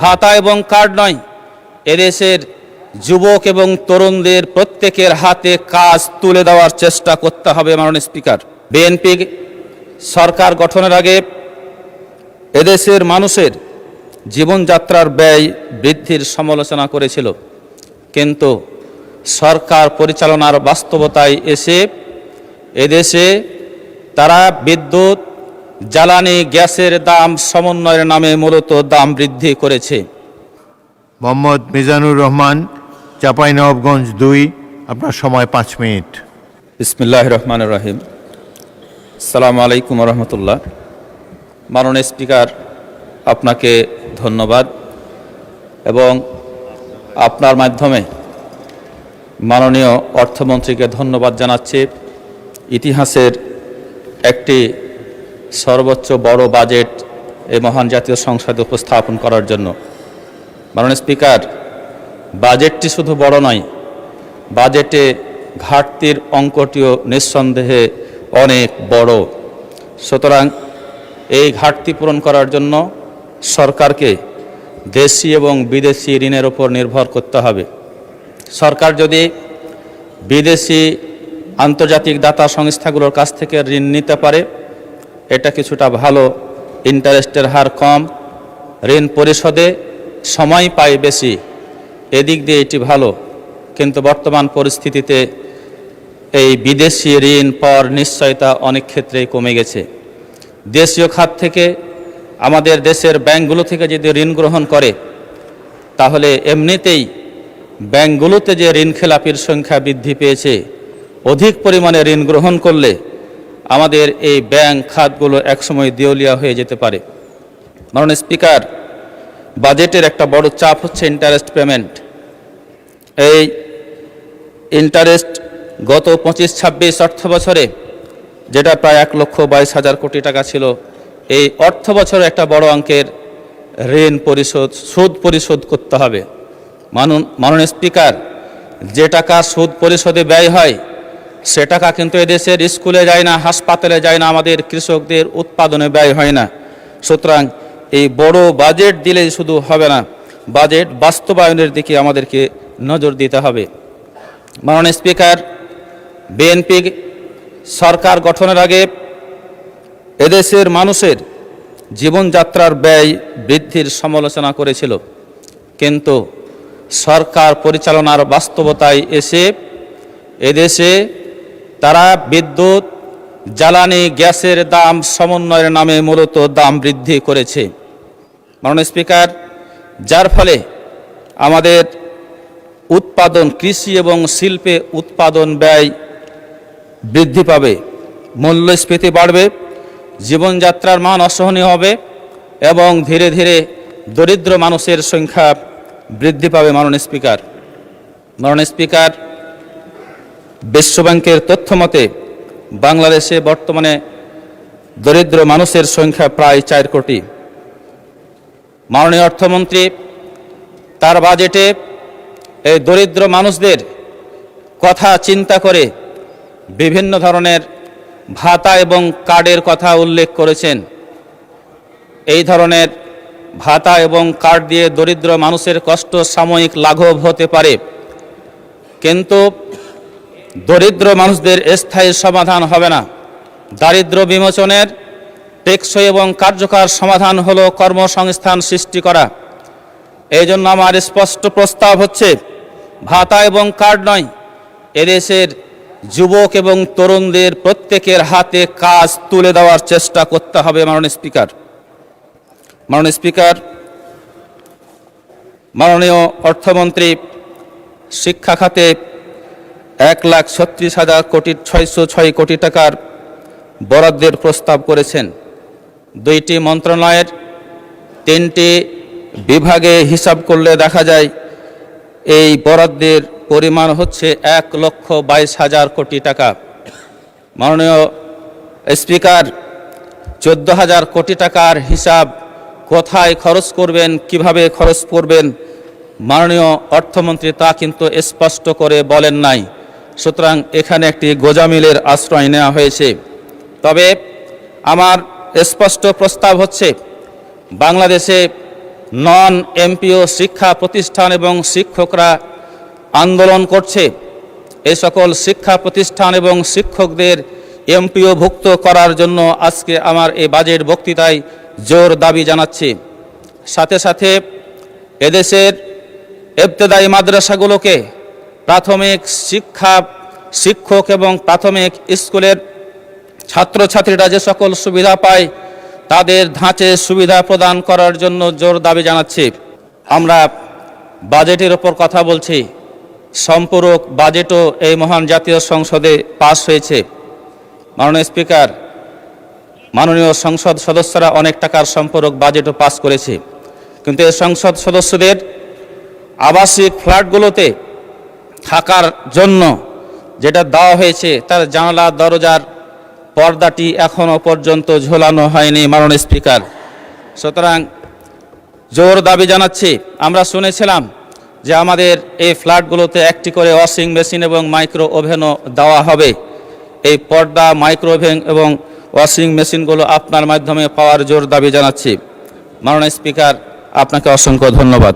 ভাতা এবং কার্ড নয়, এদেশের যুবক এবং তরুণদের প্রত্যেকের হাতে কাজ তুলে দেওয়ার চেষ্টা করতে হবে। মাননীয় স্পিকার, বিএনপি সরকার গঠনের আগে এদেশের মানুষের জীবনযাত্রার ব্যয় বৃদ্ধির সমালোচনা করেছিল, কিন্তু সরকার পরিচালনার বাস্তবতায় এসে এদেশে তারা বিদ্যুৎ, জ্বালানি, গ্যাসের দাম সমন্বয়ের নামে মূলত দাম বৃদ্ধি করেছে। মোহাম্মদ মিজানুর রহমান, চাঁপাইনবাবগঞ্জ 2, আপনার সময় 5 মিনিট। বিসমিল্লাহির রহমানির রহিম। আসসালামু আলাইকুম রহমতুল্লাহ। মাননীয় স্পিকার, আপনাকে ধন্যবাদ এবং আপনার মাধ্যমে মাননীয় অর্থমন্ত্রীকে ধন্যবাদ জানাচ্ছি ইতিহাসের একটি সর্বোচ্চ বড় বাজেট এই মহান জাতীয় সংসদে উপস্থাপন করার জন্য। মাননীয় স্পিকার, বাজেটটি শুধু বড় নয়, বাজেটে ঘাটতির অঙ্কটিও নিঃসন্দেহে অনেক বড়। সুতরাং এই ঘাটতি পূরণ করার জন্য সরকারকে দেশি এবং বিদেশি ঋণের ওপর নির্ভর করতে হবে। সরকার যদি বিদেশি আন্তর্জাতিক দাতা সংস্থাগুলোর কাছ থেকে ঋণ নিতে পারে, এটা কিছুটা ভালো, ইন্টারেস্টের হার কম, ঋণ পরিশোধে সময় পায় বেশি, এদিক দিয়ে এটি ভালো। কিন্তু বর্তমান পরিস্থিতিতে এই বিদেশি ঋণ পাওয়ার নিশ্চয়তা অনেক ক্ষেত্রেই কমে গেছে। দেশীয় খাত থেকে আমাদের দেশের ব্যাংকগুলো থেকে যদি ঋণ গ্রহণ করে, তাহলে এমনিতেই ব্যাংকগুলোতে যে ঋণ খেলাপির সংখ্যা বৃদ্ধি পেয়েছে, অধিক পরিমাণে ঋণ গ্রহণ করলে আমাদের এই ব্যাংক খাতগুলো একসময় দেউলিয়া হয়ে যেতে পারে। মাননীয় স্পিকার, বাজেটের একটা বড় চাপ হচ্ছে ইন্টারেস্ট পেমেন্ট। এই ইন্টারেস্ট গত 25-26 অর্থ বছরে, যেটা প্রায় 1,22,000 কোটি টাকা ছিল, এই অর্থ বছরে একটা বড় অঙ্কের ঋণ পরিশোধ, সুদ পরিশোধ করতে হবে। মাননীয় স্পিকার, যে টাকা সুদ পরিশোধে ব্যয় হয় সে টাকা কিন্তু এদেশের স্কুলে যায় না, হাসপাতালে যায় না, আমাদের কৃষকদের উৎপাদনে ব্যয় হয় না। সুতরাং এই বড় বাজেট দিলেই শুধু হবে না, বাজেট বাস্তবায়নের দিকে আমাদেরকে নজর দিতে হবে। মাননীয় স্পিকার, বিএনপি সরকার গঠনের আগে এদেশের মানুষের জীবনযাত্রার ব্যয় বৃদ্ধির সমালোচনা করেছিল, কিন্তু সরকার পরিচালনার বাস্তবতায় এসে এদেশে তারা বিদ্যুৎ, জ্বালানি, গ্যাসের দাম সমন্বয়ের নামে মূলত দাম বৃদ্ধি করেছে। মাননীয় স্পিকার, যার ফলে আমাদের উৎপাদন, কৃষি এবং শিল্পে উৎপাদন ব্যয় বৃদ্ধি পাবে, মূল্যস্ফীতি বাড়বে, জীবনযাত্রার মান অসহনীয় হবে এবং ধীরে ধীরে দরিদ্র মানুষের সংখ্যা বৃদ্ধি পাবে। মাননীয় স্পিকার, বিশ্বব্যাংকের তথ্য মতে বাংলাদেশে বর্তমানে দরিদ্র মানুষের সংখ্যা প্রায় 4 কোটি। মাননীয় অর্থমন্ত্রী তার বাজেটে এই দরিদ্র মানুষদের কথা চিন্তা করে বিভিন্ন ধরনের ভাতা এবং কার্ডের কথা উল্লেখ করেছেন। এই ধরনের ভাতা এবং কার্ড দিয়ে দরিদ্র মানুষের কষ্ট সাময়িক লাঘব হতে পারে, কিন্তু দরিদ্র মানুষদের স্থায়ী সমাধান হবে না। দারিদ্র্য বিমোচনের টেকসই এবং কার্যকর সমাধান হলো কর্মসংস্থান সৃষ্টি করা। এই জন্য আমার স্পষ্ট প্রস্তাব হচ্ছে, ভাতা এবং কার্ড নয়, এদেশের যুবক এবং তরুণদের প্রত্যেকের হাতে কাজ তুলে দেওয়ার চেষ্টা করতে হবে। মাননীয় স্পিকার, মাননীয় অর্থমন্ত্রী শিক্ষা খাতে 1,36,606 কোটি টাকার বরাদ্দের প্রস্তাব করেছেন। 2টি মন্ত্রণালয়ের 3টি বিভাগে হিসাব করলে দেখা যায় এই বরাদ্দের পরিমাণ হচ্ছে 1,22,000 কোটি টাকা। মাননীয় স্পিকার, 14,000 কোটি টাকার হিসাব কোথায় খরচ করবেন, কিভাবে খরচ করবেন, মাননীয় অর্থমন্ত্রী তা কিন্তু স্পষ্ট করে বলেন নাই। সুতরাং এখানে একটি গোজামিলের আশ্রয় নেওয়া হয়েছে। তবে আমার স্পষ্ট প্রস্তাব হচ্ছে, বাংলাদেশে নন এমপিও শিক্ষা প্রতিষ্ঠান এবং শিক্ষকরা আন্দোলন করছে। এই সকল শিক্ষা প্রতিষ্ঠান এবং শিক্ষকদের এমপিও ভুক্ত করার জন্য আজকে আমার এই বাজেট বক্তৃতায় জোর দাবি জানাচ্ছি। সাথে সাথে এদেশের ইবতেদায়ী মাদ্রাসাগুলোকে প্রাথমিক শিক্ষক এবং প্রাথমিক স্কুলের ছাত্রছাত্রীরা যে সকল সুবিধা পায় তাদের ধাঁচে সুবিধা প্রদান করার জন্য জোর দাবি জানাচ্ছি। আমরা বাজেটের ওপর কথা বলছি, সম্পূরক বাজেটও এই মহান জাতীয় সংসদে পাস হয়েছে। মাননীয় স্পিকার, মাননীয় সংসদ সদস্যরা অনেক টাকার সম্পূরক বাজেটও পাস করেছে, কিন্তু এই সংসদ সদস্যদের আবাসিক ফ্ল্যাটগুলোতে থাকার জন্য যেটা দেওয়া হয়েছে তার জানালা দরজার পর্দাটি এখনও পর্যন্ত ঝোলানো হয়নি মাননীয় স্পিকার। সুতরাং জোর দাবি জানাচ্ছি, আমরা শুনেছিলাম যে আমাদের এই ফ্ল্যাটগুলোতে একটি করে ওয়াশিং মেশিন এবং মাইক্রো ওভেনও দেওয়া হবে। এই পর্দা, মাইক্রো ওভেন এবং ওয়াশিং মেশিনগুলো আপনার মাধ্যমে পাওয়ার জোর দাবি জানাচ্ছি। মাননীয় স্পিকার, আপনাকে অসংখ্য ধন্যবাদ।